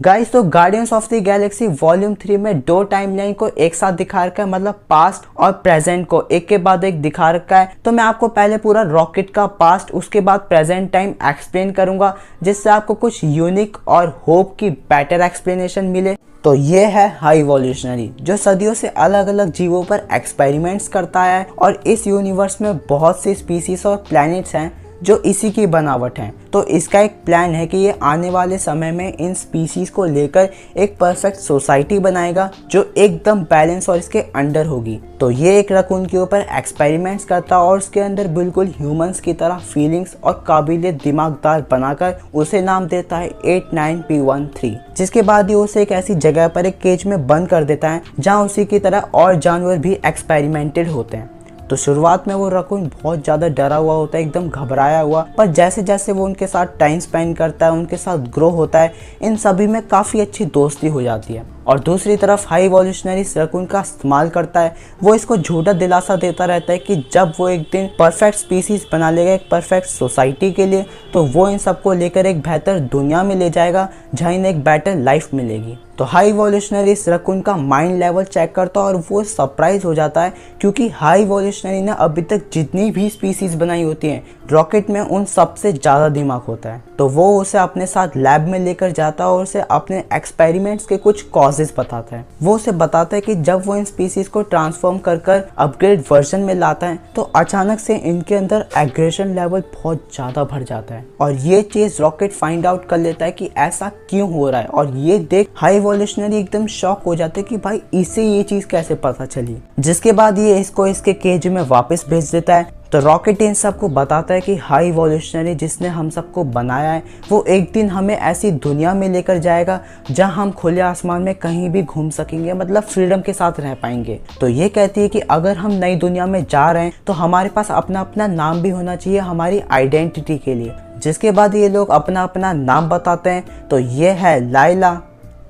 Guys तो guardians of the Galaxy volume 3 में दो टाइमलाइन को एक साथ दिखा रखा है, मतलब पास्ट और प्रेजेंट को एक के बाद एक दिखा रखा है। तो मैं आपको पहले पूरा रॉकेट का पास्ट उसके बाद प्रेजेंट टाइम एक्सप्लेन करूंगा, जिससे आपको कुछ यूनिक और होप की बेटर एक्सप्लेनेशन मिले। तो ये है हाई इवोल्यूशनरी, जो सदियों से अलग अलग जीवों पर एक्सपेरिमेंट्स करता है और इस यूनिवर्स में बहुत सी स्पीसीज और प्लैनेट्स हैं जो इसी की बनावट हैं। तो इसका एक प्लान है कि ये आने वाले समय में इन स्पीसीज को लेकर एक परफेक्ट सोसाइटी बनाएगा जो एकदम बैलेंस और इसके अंडर होगी। तो ये एक रकून के ऊपर एक्सपेरिमेंट्स करता और उसके अंदर बिल्कुल ह्यूमंस की तरह फीलिंग्स और काबिलियत दिमागदार बनाकर उसे नाम देता है 89P13, जिसके बाद ये उसे एक ऐसी जगह पर एक केज में बंद कर देता है जहाँ उसी की तरह और जानवर भी एक्सपेरिमेंटेड होते हैं। तो शुरुआत में वो रकून बहुत ज़्यादा डरा हुआ होता है, एकदम घबराया हुआ, पर जैसे जैसे वो उनके साथ टाइम स्पेंड करता है, उनके साथ ग्रो होता है, इन सभी में काफ़ी अच्छी दोस्ती हो जाती है। और दूसरी तरफ हाई इवोल्यूशनरी इस रकून का इस्तेमाल करता है। वो इसको झूठा दिलासा देता रहता है कि जब वो एक दिन परफेक्ट स्पीसीज बना लेगा एक परफेक्ट सोसाइटी के लिए, तो वो इन सबको लेकर एक बेहतर दुनिया में ले जाएगा जहाँ इन्हें एक बेटर लाइफ मिलेगी। तो हाई इवोल्यूशनरी इस रकून का माइंड लेवल चेक करता है और वो सरप्राइज हो जाता है, क्योंकि हाई इवोल्यूशनरी ने अभी तक जितनी भी स्पीसीज बनाई होती हैं रॉकेट में उन सबसे ज़्यादा दिमाग होता है। तो वो उसे अपने साथ लैब में लेकर जाता है और उसे अपने एक्सपेरिमेंट्स के कुछ कॉजेज बताता है। वो उसे बताता है कि जब वो इन स्पीसीज को ट्रांसफॉर्म कर अपग्रेड वर्जन में लाता है तो अचानक से इनके अंदर एग्रेशन लेवल बहुत ज़्यादा बढ़ जाता है। और ये चीज़ रॉकेट फाइंड आउट कर लेता है कि ऐसा क्यों हो रहा है। और ये देख हाई इवोल्यूशनरी एकदम शॉक हो जाते हैं कि भाई इसे ये चीज़ कैसे पता चली। जिसके बाद ये इसको इसके केज में वापस भेज देता है। तो रॉकेट इन सबको बताता है कि हाई इवोल्यूशनरी जिसने हम सबको बनाया है वो एक दिन हमें ऐसी दुनिया में लेकर जाएगा जहां हम खुले आसमान में कहीं भी घूम सकेंगे, मतलब फ्रीडम के साथ रह पाएंगे। तो ये कहती है कि अगर हम नई दुनिया में जा रहे हैं तो हमारे पास अपना अपना नाम भी होना चाहिए हमारी आइडेंटिटी के लिए। जिसके बाद ये लोग अपना अपना नाम बताते हैं। तो ये है लाइला,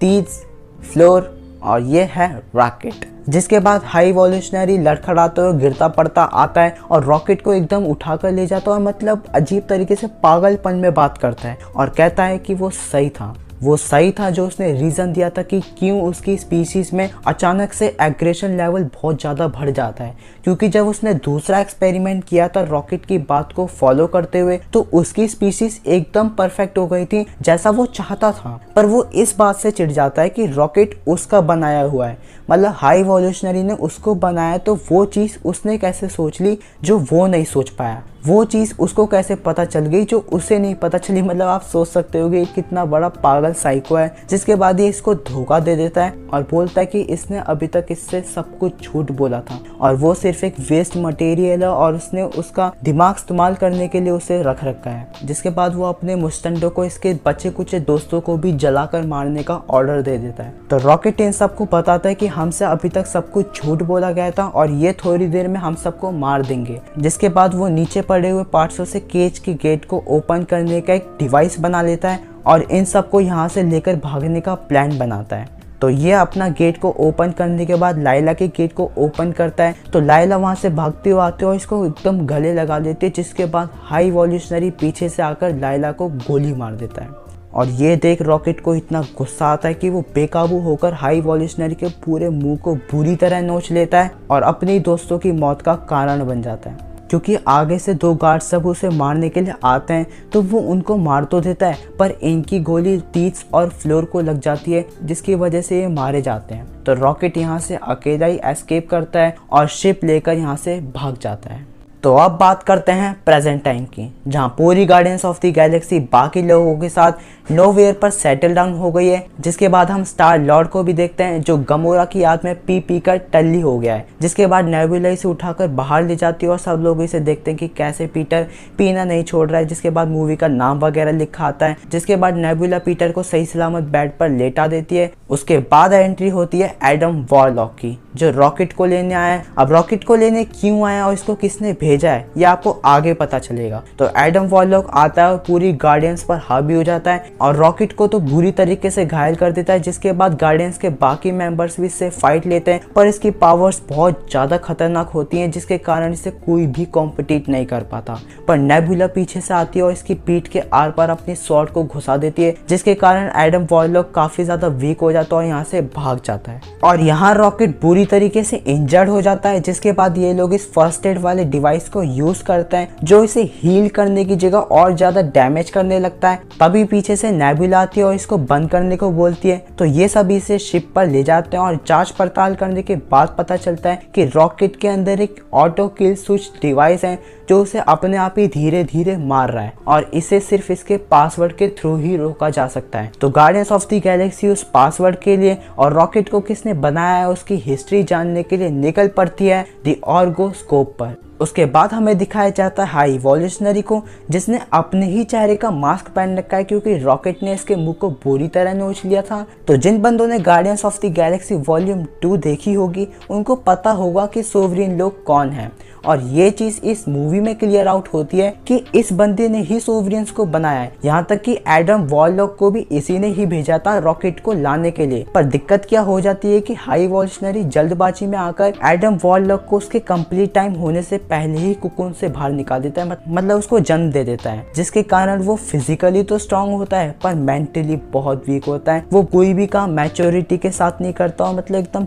तीज, फ्लोर और ये है रॉकेट। जिसके बाद हाई इवोल्यूशनरी लड़खड़ाते हुए गिरता पड़ता आता है और रॉकेट को एकदम उठाकर ले जाता है और मतलब अजीब तरीके से पागलपन में बात करता है और कहता है कि वो सही था जो उसने रीज़न दिया था कि क्यों उसकी स्पीशीज़ में अचानक से एग्रेशन लेवल बहुत ज़्यादा बढ़ जाता है। क्योंकि जब उसने दूसरा एक्सपेरिमेंट किया था रॉकेट की बात को फॉलो करते हुए तो उसकी स्पीशीज़ एकदम परफेक्ट हो गई थी जैसा वो चाहता था। पर वो इस बात से चिढ़ जाता है कि रॉकेट उसका बनाया हुआ है, मतलब हाई इवोल्यूशनरी ने उसको बनाया, तो वो चीज़ उसने कैसे सोच ली जो वो नहीं सोच पाया, वो चीज़ उसको कैसे पता चल गई जो उसे नहीं पता चली। मतलब आप सोच सकते हो कि कितना बड़ा पागल साइको है। जिसके बाद ये इसको धोखा दे देता है और बोलता है कि इसने अभी तक इससे सब कुछ झूठ बोला था और वो सिर्फ एक वेस्ट मटेरियल है और उसने उसका दिमाग इस्तेमाल करने के लिए उसे रख रखा है। जिसके बाद वो अपने मुस्टंडो को इसके बचे कुछ दोस्तों को भी जलाकर मारने का ऑर्डर दे देता है। तो रॉकेट इन सबको बताता है कि हमसे अभी तक सब कुछ झूठ बोला गया था और ये थोड़ी देर में हम सबको मार देंगे। जिसके बाद वो नीचे पड़े हुए पार्ट्सों से केज की गेट को ओपन करने का एक डिवाइस बना लेता है और इन सबको यहाँ से लेकर भागने का प्लान बनाता है। तो ये अपना गेट को ओपन करने के बाद लाइला के गेट को ओपन करता है। तो लाइला वहाँ से भागते हुए आते और इसको एकदम गले लगा लेती है। जिसके बाद हाई इवोल्यूशनरी पीछे से आकर लाइला को गोली मार देता है। और ये देख रॉकेट को इतना गुस्सा आता है कि वो बेकाबू होकर हाई इवोल्यूशनरी के पूरे मुंह को बुरी तरह नोच लेता है और अपनी दोस्तों की मौत का कारण बन जाता है। क्योंकि आगे से दो गार्ड सब उसे मारने के लिए आते हैं तो वो उनको मार तो देता है, पर इनकी गोली तीज और फ्लोर को लग जाती है जिसकी वजह से ये मारे जाते हैं। तो रॉकेट यहाँ से अकेला ही एस्केप करता है और शिप लेकर यहाँ से भाग जाता है। तो अब बात करते हैं प्रेजेंट टाइम की, जहाँ पूरी गार्डियंस ऑफ द गैलेक्सी बाकी लोगों के साथ नोवेयर पर सेटल डाउन हो गई है। जिसके बाद हम स्टार लॉर्ड को भी देखते हैं जो गमोरा की याद में पी कर टल्ली हो गया है। जिसके बाद नेबुला इसे उठाकर बाहर ले जाती है और सब लोग इसे देखते हैं कि कैसे पीटर पीना नहीं छोड़ रहा है। जिसके बाद मूवी का नाम वगैरह लिखा आता है। जिसके बाद नेबुला पीटर को सही सलामत बेड पर लेटा देती है। उसके बाद एंट्री होती है एडम वॉरलॉक की, जो रॉकेट को लेने आया है। अब रॉकेट को लेने क्यों आया और इसको किसने भेजा भेजा है ये आपको आगे पता चलेगा। तो एडम वॉरलॉक आता है और पूरी गार्डियंस पर हावी हो जाता है और रॉकेट को तो बुरी तरीके से घायल कर देता है, जिसके बाद गार्डियंस के बाकी मेंबर्स भी इससे फाइट लेते हैं, पर इसकी पावर्स बहुत ज्यादा खतरनाक होती हैं जिसके कारण इसे कोई भी कॉम्पिटिट नहीं कर पाता। पर नेबुला पीछे से आती है और इसकी पीठ के आर पार अपनी स्वॉर्ड को घुसा देती है, जिसके कारण एडम वॉरलॉक काफी ज्यादा वीक हो जाता है और यहाँ से भाग जाता है। और यहाँ रॉकेट बुरी तरीके से इंजर्ड हो जाता है, जिसके बाद ये लोग इस फर्स्ट एड वाले डिवाइस को यूज करते हैं जो इसे हील करने की जगह और ज्यादा डैमेज करने लगता है। तभी पीछे से नेबुला आती है और इसको बंद करने को बोलती है। तो ये सभी इसे शिप पर ले जाते हैं और जांच पड़ताल करने के बाद पता चलता है कि रॉकेट के अंदर एक ऑटो किल स्विच डिवाइस है जो उसे अपने आप ही धीरे धीरे मार रहा है और इसे सिर्फ इसके पासवर्ड के थ्रू ही रोका जा सकता है। तो गार्डियंस ऑफ द गैलेक्सी उस पासवर्ड के लिए और रॉकेट को किसने बनाया है उसकी हिस्ट्री जानने के लिए निकल पड़ती है द ऑर्गोस्कोप पर। उसके बाद हमें दिखाया जाता है हाई इवोल्यूशनरी को, जिसने अपने ही चेहरे का मास्क पहन रखा है क्योंकि रॉकेट ने इसके मुंह को बुरी तरह नोच लिया था। तो जिन बंदों ने guardians of the Galaxy volume 2 देखी होगी उनको पता होगा कि सोवरियन लोग कौन है, और ये चीज इस मूवी में क्लियर आउट होती है कि इस बंदे ने ही सोवरियंस को बनाया है। यहाँ तक कि एडम वॉरलॉक को भी इसी ने ही भेजा था रॉकेट को लाने के लिए। पर दिक्कत क्या हो जाती है कि हाई इवोल्यूशनरी जल्दबाजी में आकर एडम वॉरलॉक को उसके कंप्लीट टाइम होने से पहले ही कुकुन से बाहर निकाल देता है, मतलब उसको जन्म दे देता है, जिसके कारण वो फिजिकली तो स्ट्रांग होता है पर मेंटली बहुत वीक होता है। वो कोई भी काम मैच्योरिटी के साथ नहीं करता, मतलब एकदम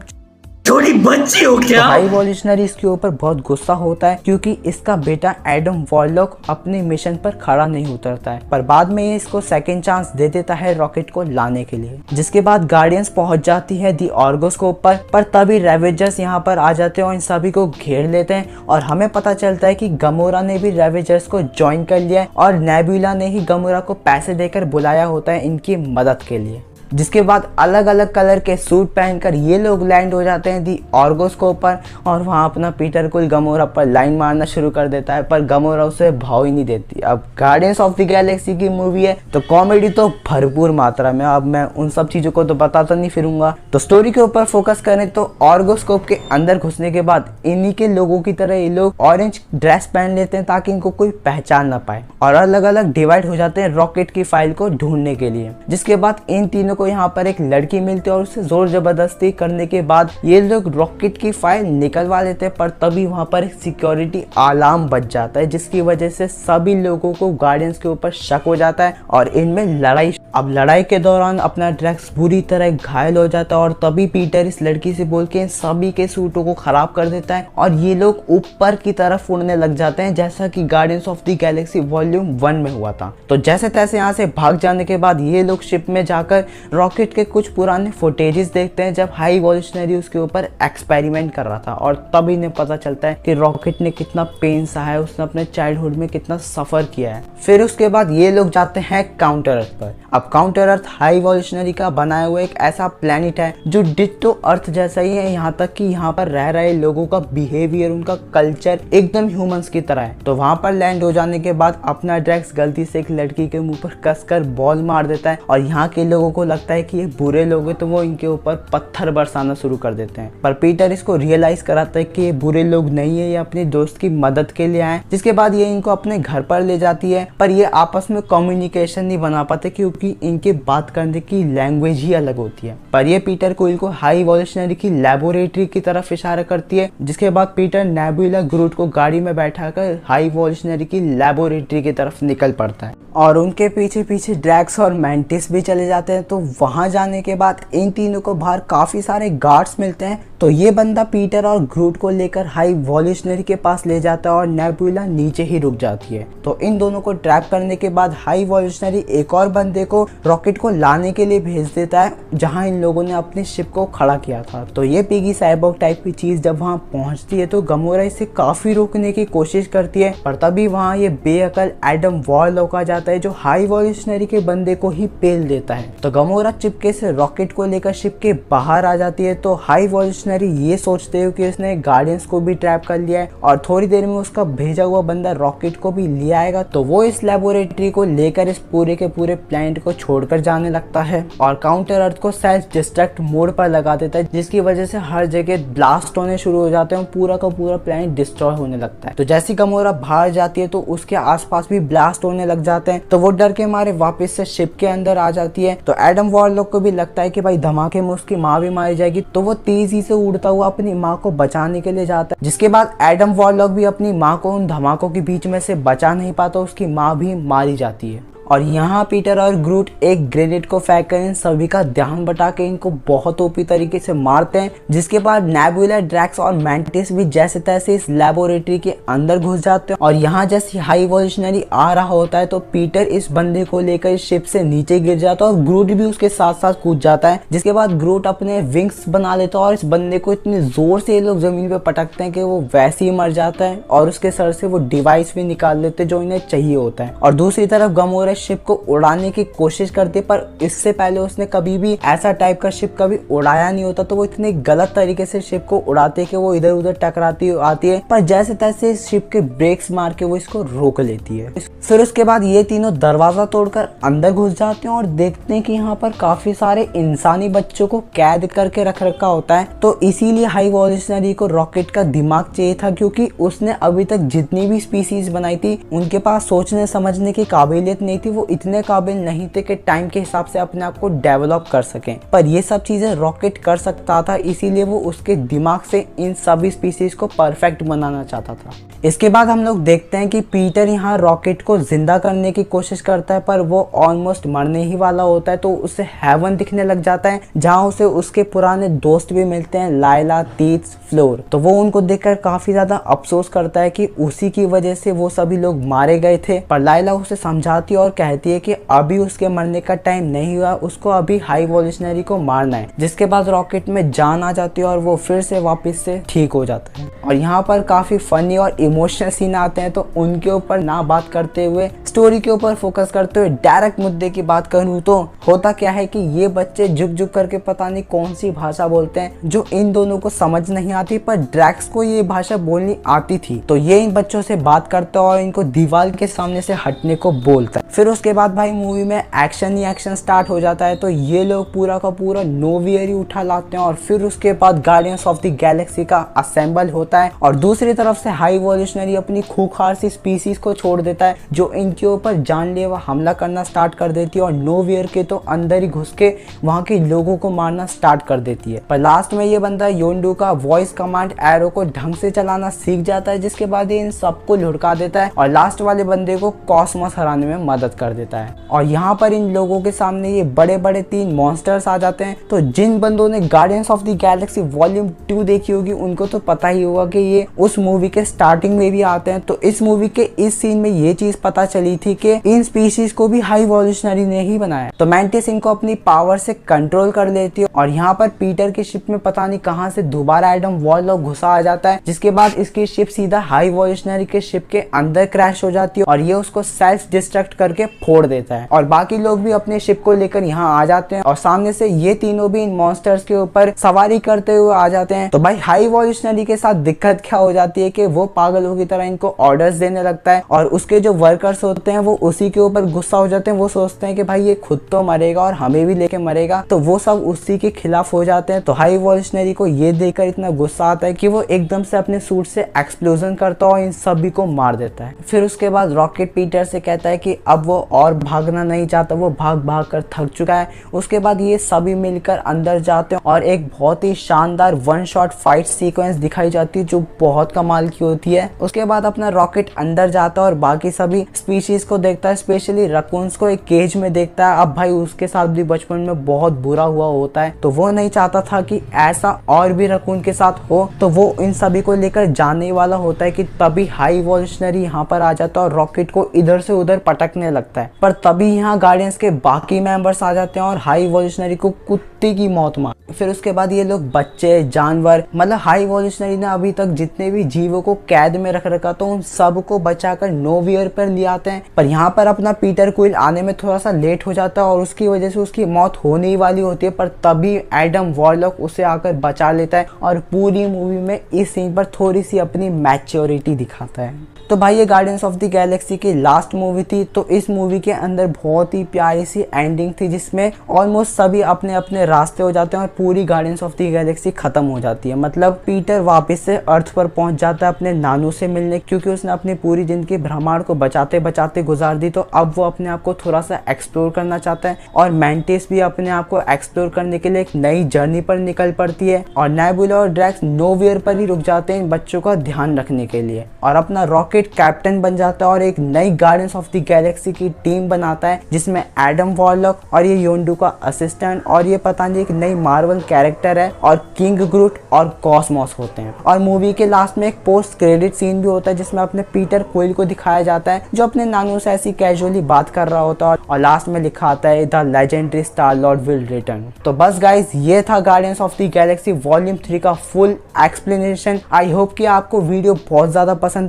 थोड़ी बच्ची हो क्या। तो हाई इवोल्यूशनरी इसके ऊपर बहुत गुस्सा होता है क्योंकि इसका बेटा एडम वॉरलॉक अपने मिशन पर खड़ा नहीं उतरता है, पर बाद में ये इसको सेकंड चांस दे देता है रॉकेट को लाने के लिए। जिसके बाद गार्डियंस पहुंच जाती है दी ऑर्गोस्कोप पर तभी रेवेजर्स यहाँ पर आ जाते हैं और इन सभी को घेर लेते हैं और हमें पता चलता है कि गमोरा ने भी रेवेजर्स को ज्वाइन कर लिया है और नेबुला ने ही गमोरा को पैसे देकर बुलाया होता है इनकी मदद के लिए। जिसके बाद अलग अलग कलर के सूट पहनकर ये लोग लैंड हो जाते हैं दी ऑर्गोस्कोप पर और वहाँ अपना पीटर कुल गमोरा पर लाइन मारना शुरू कर देता है, पर गमोरा उसे भाव ही नहीं देती। अब गार्डियंस ऑफ द गैलेक्सी की मूवी है तो कॉमेडी तो भरपूर मात्रा में, अब मैं उन सब चीज़ों को तो बताता नहीं फिरूंगा। तो स्टोरी के ऊपर फोकस करें तो ऑर्गोस्कोप के अंदर घुसने के बाद इन्हीं के लोगों की तरह ये लोग ऑरेंज ड्रेस पहन लेते हैं ताकि इनको कोई पहचान ना पाए और अलग अलग डिवाइड हो जाते हैं रॉकेट की फाइल को ढूंढने के लिए। जिसके बाद इन तीनों को यहाँ पर एक लड़की मिलती है और उससे जोर जबरदस्ती करने के बाद ये लोग रॉकेट की फाइल निकलवा लेते हैं, पर तभी वहाँ पर एक सिक्योरिटी अलार्म बज जाता है जिसकी वजह से सभी लोगों को गार्डियंस के ऊपर शक हो जाता है और इनमें लड़ाई। अब लड़ाई के दौरान अपना ड्रैक्स बुरी तरह घायल हो जाता है और तभी पीटर इस लड़की से बोल के इन सभी के सूटों को खराब कर देता है और ये लोग ऊपर की तरफ उड़ने लग जाते हैं जैसा कि guardians of the Galaxy volume 1 में हुआ था। तो जैसे तैसे यहाँ से भाग जाने के बाद ये लोग शिप में जाकर रॉकेट के कुछ पुराने फुटेजेस देखते हैं जब हाई इवोल्यूशनरी उसके ऊपर एक्सपेरिमेंट कर रहा था और तब इन्हें पता चलता है कि रॉकेट ने कितना पेन सहा है, उसने अपने चाइल्डहुड में कितना सफर किया है। फिर उसके बाद ये लोग जाते हैं काउंटर अर्थ पर। अब काउंटर अर्थ हाई इवोल्यूशनरी का बनाया हुआ एक ऐसा प्लेनेट है जो डिट्टो अर्थ जैसा ही है, यहाँ तक कि यहाँ पर रह रहे लोगों का बिहेवियर, उनका कल्चर एकदम ह्यूमंस की तरह है। तो वहाँ पर लैंड हो जाने के बाद अपना ड्रैक्स गलती से एक लड़की के मुंह पर कसकर बॉल मार देता है और यहाँ के लोगों को लगता है कि ये बुरे लोग हैं तो वो इनके ऊपर पत्थर बरसाना शुरू कर देते हैं। पर पीटर इसको रियलाइज कराता है कि ये बुरे लोग नहीं है, ये अपने दोस्त की मदद के लिए आए। जिसके बाद ये इनको अपने घर पर ले जाती है, पर ये आपस में कम्युनिकेशन नहीं बना पाते क्योंकि इनके बात करने की लैंग्वेज ही अलग होती है। पर ये पीटर क्विल को हाई इवोल्यूशनरी की लैबोरेटरी की तरफ इशारा करती है। जिसके बाद पीटर नेबुला ग्रूट को गाड़ी में बैठाकर हाई इवोल्यूशनरी की लैबोरेटरी की तरफ निकल पड़ता है और उनके पीछे पीछे ड्रैक्स और मैंटिस भी चले जाते हैं। तो वहां जाने के बाद इन तीनों को बाहर काफी सारे गार्ड्स मिलते हैं। तो ये बंदा पीटर और ग्रूट को लेकर हाई इवोल्यूशनरी के पास ले जाता है और नेबुला नीचे ही रुक जाती है। तो इन दोनों को ट्रैप करने के बाद हाई इवोल्यूशनरी एक और बंदे को रॉकेट को लाने के लिए भेज देता है जहां इन लोगों ने अपनी शिप को खड़ा किया था। तो ये पिगी साइबॉर्ग टाइप की चीज जब वहां पहुंचती है तो गमोरा इसे काफी रोकने की कोशिश करती है, पर तभी वहां ये बेअकल एडम वॉरलॉक आ जाता जाता है जो हाई वॉल्यूशनरी के बंदे को ही पेल देता है। तो गमोरा चिपके से रॉकेट को लेकर शिप के बाहर आ जाती है। तो हाई वॉल्यूशनरी ये सोचते हो कि उसने गार्डियंस को भी ट्रैप कर लिया है और थोड़ी देर में उसका भेजा हुआ बंदा रॉकेट को भी ले आएगा। तो वो इस लेबोरेटरी को लेकर इस पूरे के पूरे प्लेनेट को छोड़कर जाने लगता है और काउंटर अर्थ को सेल्फ डिस्ट्रक्ट मोड पर लगा देता है, जिसकी वजह से हर जगह ब्लास्ट होने शुरू हो जाते हैं, पूरा का पूरा प्लेनेट डिस्ट्रॉय होने लगता है। तो जैसी गमोरा बाहर जाती है तो उसके आसपास भी ब्लास्ट होने लग जाते हैं। तो वो डर के मारे वापस से शिप के अंदर आ जाती है। तो एडम वॉरलॉक को भी लगता है कि भाई धमाके में उसकी माँ भी मारी जाएगी। तो वो तेजी से उड़ता हुआ अपनी माँ को बचाने के लिए जाता है, जिसके बाद एडम वॉरलॉक भी अपनी माँ को उन धमाकों के बीच में से बचा नहीं पाता, उसकी माँ भी मारी जाती है। और यहाँ पीटर और ग्रूट एक ग्रेनेड को फेंक कर इन सभी का ध्यान बटा के इनको बहुत ओपी तरीके से मारते हैं, जिसके बाद नेबुला, ड्रैक्स और मैंटिस भी जैसे तैसे इस लेबोरेटरी के अंदर घुस जाते हैं। और यहाँ जैसे हाई वॉल्यूशनरी आ रहा होता है तो पीटर इस बंदे को लेकर इस शिप से नीचे गिर जाता है और ग्रूट भी उसके साथ साथ कूद जाता है, जिसके बाद ग्रूट अपने विंग्स बना लेता है और इस बंदे को इतनी जोर से ये लोग जमीन पे पटकते हैं कि वो वैसे ही मर जाता है और उसके सर से वो डिवाइस भी निकाल लेते हैं जो इन्हें चाहिए होता है। और दूसरी तरफ गमोरा शिप को उड़ाने की कोशिश करती, पर इससे पहले उसने कभी भी ऐसा टाइप का शिप कभी उड़ाया नहीं होता। तो वो इतने गलत तरीके से शिप को उड़ाते कि वो इधर उधर टकराती आती है, पर जैसे तैसे इस शिप के ब्रेक्स मार के वो इसको रोक लेती है। फिर उसके बाद ये तीनों दरवाजा तोड़कर अंदर घुस जाते हैं और देखते हैं कि यहाँ पर काफी सारे इंसानी बच्चों को कैद करके रख रखा होता है। तो इसीलिए हाई वॉल्यूशनरी को रॉकेट का दिमाग चाहिए था, क्योंकि उसने अभी तक जितनी भी स्पीसीज बनाई थी उनके पास सोचने समझने की काबिलियत नहीं थी, वो इतने काबिल नहीं थे कि टाइम के हिसाब से अपने आप को डेवलप कर सकें। पर ये सब चीजें रॉकेट कर सकता था, इसीलिए वो उसके दिमाग से इन सभी स्पीसीज को परफेक्ट बनाना चाहता था। इसके बाद हम लोग देखते हैं कि पीटर यहाँ रॉकेट को जिंदा करने की कोशिश करता है, पर वो ऑलमोस्ट मरने ही वाला होता है। तो उसे हेवन दिखने लग जाता है, जहाँ उसे उसके पुराने दोस्त भी मिलते हैं, लाइला, तीत्स, फ्लोर। तो वो उनको देखकर काफी ज्यादा अफसोस करता है कि उसी की वजह से वो सभी लोग मारे गए थे। पर लाइला उसे समझाती है और कहती है कि अभी उसके मरने का टाइम नहीं हुआ, उसको अभी हाई वॉल्यूशनरी को मारना है। जिसके बाद रॉकेट में जान आ जाती है और वो फिर से वापस से ठीक हो जाता है। और यहाँ पर काफी फनी और इमोशनल सीन आते हैं, तो उनके ऊपर ना बात करते हुए स्टोरी के ऊपर फोकस करते हुए डायरेक्ट मुद्दे की बात करूँ तो होता क्या है कि ये बच्चे झुक झुक करके पता नहीं कौन सी भाषा बोलते हैं जो इन दोनों को समझ नहीं आती, पर ड्रैक्स को ये भाषा बोलनी आती थी। तो ये इन बच्चों से बात करता है और इनको दीवार के सामने से हटने को बोलता है। फिर उसके बाद भाई मूवी में एक्शन ही एक्शन स्टार्ट हो जाता है। तो ये लोग पूरा का पूरा नोवियर ही उठा लाते हैं और फिर उसके बाद गार्डियंस ऑफ द गैलेक्सी का असेंबल होता है और दूसरी तरफ से हाई वॉल्यूशनरी अपनी खूंखार सी स्पीसीज को छोड़ देता है जो इनके ऊपर जानलेवा हमला करना स्टार्ट कर देती है और नोवियर के तो अंदर ही घुस के वहाँ के लोगों को मारना स्टार्ट कर देती है। पर लास्ट में ये बंदा योंडू का वॉइस कमांड एरो को ढंग से चलाना सीख जाता है, जिसके बाद ये इन सबको लुढ़का देता है और लास्ट वाले बंदे को कॉस्मोस हराने में मदद कर देता है। और यहाँ पर इन लोगों के सामने ये बड़े बड़े 3 मॉन्स्टर्स आ जाते हैं। तो जिन बंदों ने guardians of the Galaxy volume 2 देखी होगी उनको तो पता ही होगा कि ये उस मूवी के स्टार्टिंग में भी आते हैं। तो इस मूवी के इस सीन में ये चीज पता चली थी कि इन स्पीशीज को भी हाई वॉल्यूशनरी ने ही बनाया। तो मैंटिस इनको अपनी पावर से कंट्रोल कर लेती है और यहाँ पर पीटर की शिप में पता नहीं कहां से दोबारा एडम वॉरलॉक घुसा आ जाता है, जिसके बाद इसकी शिप सीधा हाई वॉल्यूशनरी के शिप के अंदर क्रैश हो जाती है और ये उसको सेल्फ डिस्ट्रक्ट करके फोड़ देता है। और बाकी लोग भी अपने शिप को लेकर यहाँ आ जाते हैं और सामने से ये तीनों भी इन मॉन्स्टर्स के ऊपर सवारी करते हुए आ जाते हैं। तो भाई हाई वॉल्यूशनरी के साथ दिक्कत क्या हो जाती है कि वो पागलों की तरह इनको ऑर्डर्स देने लगता है और उसके जो वर्कर्स होते हैं वो उसी के ऊपर गुस्सा हो जाते हैं। वो सोचते हैं कि भाई ये खुद तो मरेगा और हमें भी लेके मरेगा, तो वो सब उसी के खिलाफ हो जाते हैं। तो हाई वॉल्यूशनरी को ये देखकर इतना गुस्सा आता है कि वो एकदम से अपने सूट से एक्सप्लोजन करता है और इन सभी को मार देता है। फिर उसके बाद रॉकेट पीटर से कहता है कि अब वो और भागना नहीं चाहता, वो भाग भाग कर थक चुका है। उसके बाद ये सभी मिलकर अंदर जाते हैं और एक बहुत ही शानदार 1 शॉट फाइट सीक्वेंस दिखाई जाती है जो बहुत कमाल की होती है। उसके बाद अपना रॉकेट अंदर जाता है और बाकी सभी स्पीशीज को देखता है, स्पेशली रकून्स को एक केज में देखता है। अब भाई उसके साथ भी बचपन में बहुत बुरा हुआ होता है, तो वो नहीं चाहता था कि ऐसा और भी रकून के साथ हो। तो वो इन सभी को लेकर जाने वाला होता है कि तभी हाई वॉल्यूशनरी यहाँ पर आ जाता है और रॉकेट को इधर से उधर पटकने लगता है। पर तभी यहाँ गार्डियंस के बाकी मेंबर्स आ जाते हैं और हाई इवोल्यूशनरी को कुत्ते की मौत मार। फिर उसके बाद ये लोग बच्चे, जानवर, मतलब हाई इवोल्यूशनरी ने अभी तक जितने भी जीवों को कैद में रख रखा तो उन सब को बचाकर नोवियर पर ले आते हैं। पर यहाँ पर अपना पीटर क्विल आने में थोड़ा सा लेट हो जाता है और उसकी वजह से उसकी मौत होने ही वाली होती है। पर तभी एडम वॉरलॉक उसे आकर बचा लेता है और पूरी मूवी में इस सीन पर थोड़ी सी अपनी मैच्योरिटी दिखाता है। तो भाई ये गार्डियंस ऑफ द गैलेक्सी की लास्ट मूवी थी। तो इस मूवी के अंदर बहुत ही प्यारी सी एंडिंग थी जिसमें ऑलमोस्ट सभी अपने अपने रास्ते हो जाते हैं और पूरी गार्डियंस ऑफ द गैलेक्सी खत्म हो जाती है। मतलब पीटर वापस से अर्थ पर पहुंच जाता है अपने नानू से मिलने, क्योंकि उसने अपनी पूरी जिंदगी ब्रह्मांड को बचाते बचाते गुजार दी। तो अब वो अपने आप को थोड़ा सा एक्सप्लोर करना चाहता है और मैंटिस भी अपने आप को एक्सप्लोर करने के लिए एक नई जर्नी पर निकल पड़ती है और नेबुला और ड्रैक्स नोवियर पर ही रुक जाते हैं इन बच्चों का ध्यान रखने के लिए और अपना रॉकेट कैप्टन बन जाता है और एक नई गार्डियंस ऑफ द गैलेक्सी की टीम बनाता है जिसमें एडम वॉरलॉक और ये योंडू का असिस्टेंट और ये पता नहीं एक नई मार्वल कैरेक्टर है और किंग ग्रूट और कॉस्मोस होते हैं। और मूवी के लास्ट में एक पोस्ट क्रेडिट सीन भी होता है जिसमें अपने पीटर क्विल को दिखाया जाता है जो अपने नानू से ऐसी कैजुअली बात कर रहा होता है और लास्ट में लिखा आता है the legendary star Lord will return. तो बस गाइस ये था guardians of the Galaxy volume 3 का फुल एक्सप्लेनेशन। आई होप कि आपको वीडियो बहुत ज्यादा पसंद